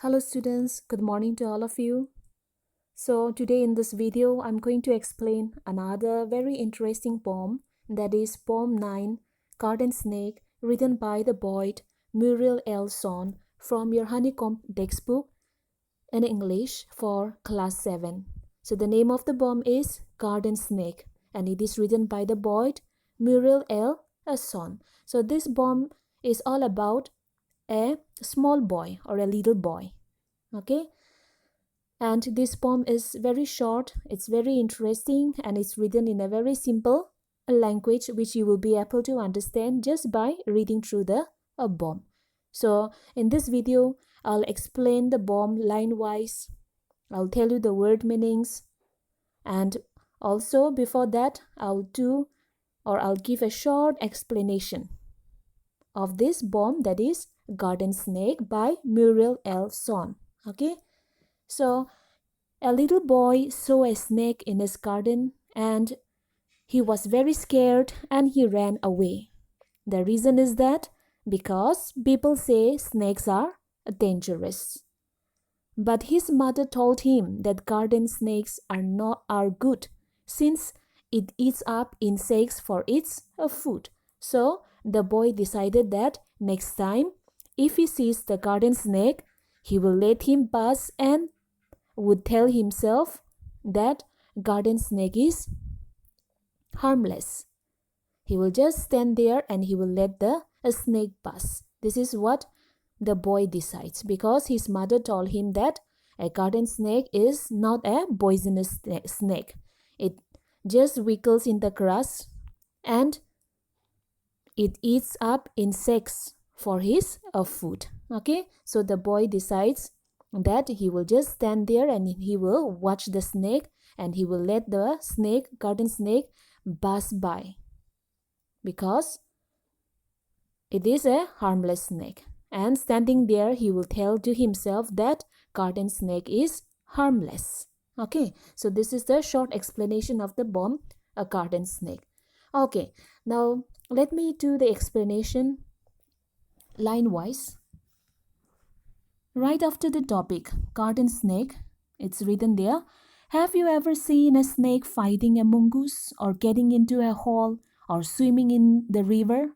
Hello students, good morning to all of you. So today in this video, I'm going to explain another very interesting poem, that is Poem-9, Garden Snake, written by the poet Muriel L. Son from your Honeycomb textbook in English for class 7. So the name of the poem is Garden Snake and it is written by the poet Muriel L. Son. So this poem is all about a small boy or a little boy. Okay, and this poem is very short, it's very interesting, and it's written in a very simple language which you will be able to understand just by reading through the poem. So in this video, I'll explain the poem line wise. I'll tell you the word meanings, and also before that I'll give a short explanation of this poem, that is Garden Snake by Muriel L. Son. Okay, so a little boy saw a snake in his garden and he was very scared and he ran away. The reason is that because people say snakes are dangerous. But his mother told him that garden snakes are good since it eats up insects for its food. So the boy decided that next time if he sees the garden snake, he will let him pass and would tell himself that garden snake is harmless. He will just stand there and he will let the snake pass. This is what the boy decides because his mother told him that a garden snake is not a poisonous snake. It just wiggles in the grass and it eats up insects for his food. Okay, so the boy decides that he will just stand there and he will watch the snake and he will let the garden snake pass by because it is a harmless snake, and standing there he will tell to himself that garden snake is harmless. Okay, so this is the short explanation of the poem a garden snake. Okay, now let me do the explanation line wise. Right after the topic, garden snake, it's written there, have you ever seen a snake fighting a mongoose or getting into a hole or swimming in the river?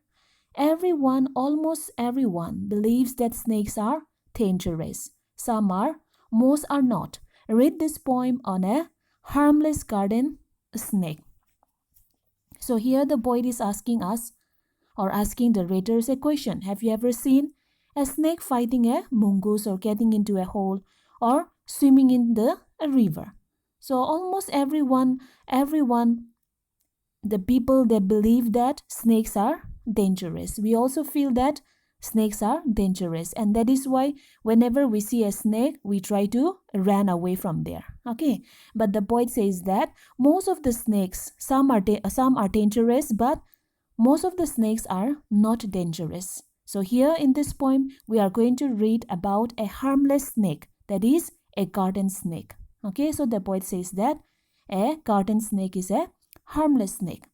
Almost everyone, believes that snakes are dangerous. Some are, most are not. Read this poem on a harmless garden snake. So here the poet is asking us or asking the readers a question. Have you ever seen a snake fighting a mongoose or getting into a hole or swimming in the river? So almost everyone, the people, they believe that snakes are dangerous. We also feel that snakes are dangerous, and that is why whenever we see a snake, we try to run away from there. Okay, but the poet says that most of the snakes, some are dangerous, but most of the snakes are not dangerous. So here in this poem, we are going to read about a harmless snake, that is a garden snake. Okay, so the poet says that a garden snake is a harmless snake.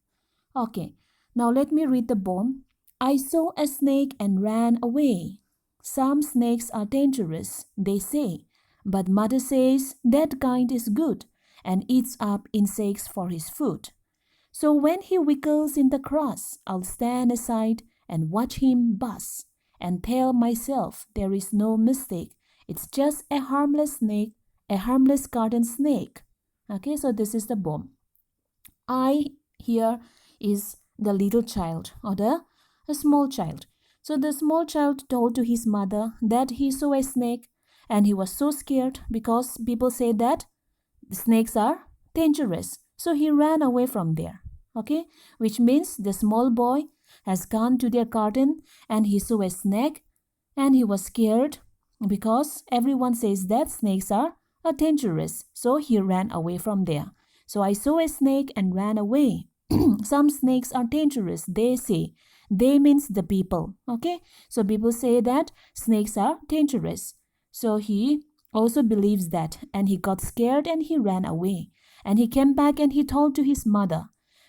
Okay, now let me read the poem. I saw a snake and ran away. Some snakes are dangerous, they say, but mother says that kind is good and eats up insects for his food. So when he wiggles in the grass, I'll stand aside and watch him buzz and tell myself there is no mistake. It's just a harmless snake, a harmless garden snake. Okay, so this is the poem. I here is the little child or a small child. So the small child told to his mother that he saw a snake and he was so scared because people say that snakes are dangerous. So he ran away from there. Okay, which means the small boy has gone to their garden and he saw a snake and he was scared because everyone says that snakes are dangerous. So he ran away from there. So I saw a snake and ran away. Some snakes are dangerous, they say. They means the people. Okay, so people say that snakes are dangerous. So he also believes that, and he got scared and he ran away. And he came back and he told to his mother.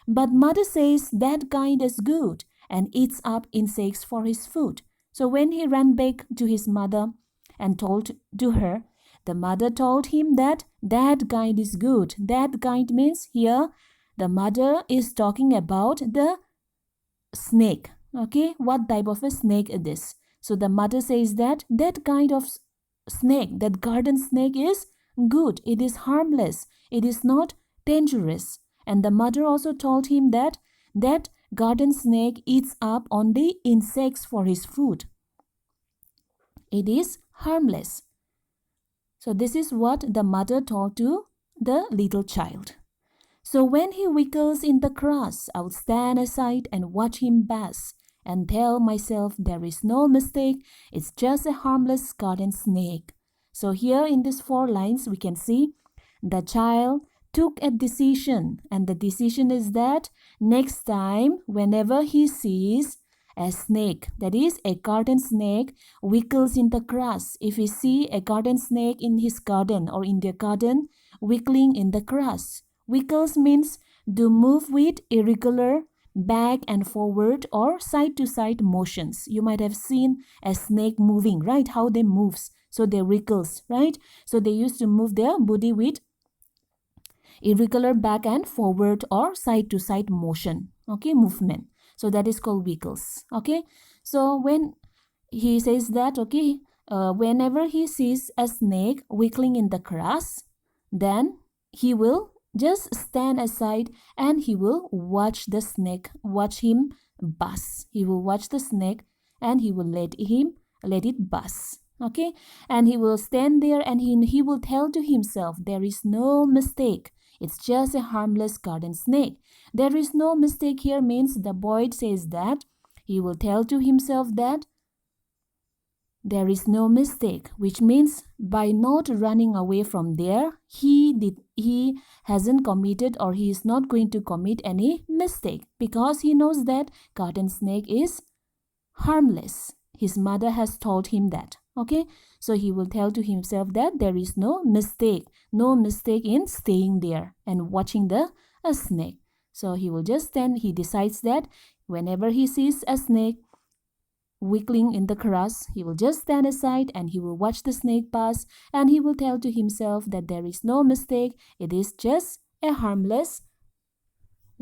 But mother says that kind is good and eats up insects for his food. So when he ran back to his mother and told to her. The mother told him that that guide is good. That guide means here the mother is talking about the snake. Okay, what type of a snake it is? So the mother says that that kind of snake, that garden snake is good. It is harmless. It is not dangerous. And the mother also told him that that garden snake eats up on the insects for his food. It is harmless. So this is what the mother told to the little child. So when he wiggles in the grass, I will stand aside and watch him pass and tell myself there is no mistake, it's just a harmless garden snake. So here in these 4 lines, we can see the child took a decision, and the decision is that next time, whenever he sees a snake, that is a garden snake, wiggles in the grass, if he see a garden snake in his garden or in their garden wiggling in the grass, wiggles means to move with irregular back and forward or side to side motions. You might have seen a snake moving, right? How they moves. So they wriggles, right? So they used to move their body with irregular back and forward or side to side motion. Okay, movement. So that is called wiggles. Okay. So when he says that, okay, whenever he sees a snake wiggling in the grass, then he will just stand aside and he will watch the snake, watch him bust. He will watch the snake and he will let it bust. Okay, and he will stand there and he will tell to himself, there is no mistake. It's just a harmless garden snake. There is no mistake here means the boy says that he will tell to himself that there is no mistake, which means by not running away from there, he hasn't committed or he is not going to commit any mistake because he knows that garden snake is harmless. His mother has told him that. Okay, so he will tell to himself that there is no mistake in staying there and watching the snake. So he will just stand. He decides that whenever he sees a snake wiggling in the grass, he will just stand aside and he will watch the snake pass and he will tell to himself that there is no mistake. It is just a harmless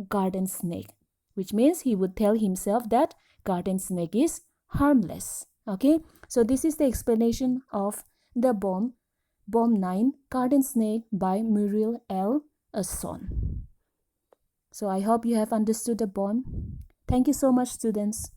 garden snake, which means he would tell himself that garden snake is harmless. Okay, so this is the explanation of the Poem-9 Garden Snake by Muriel L. Asson. So I hope you have understood the poem. Thank you so much, students.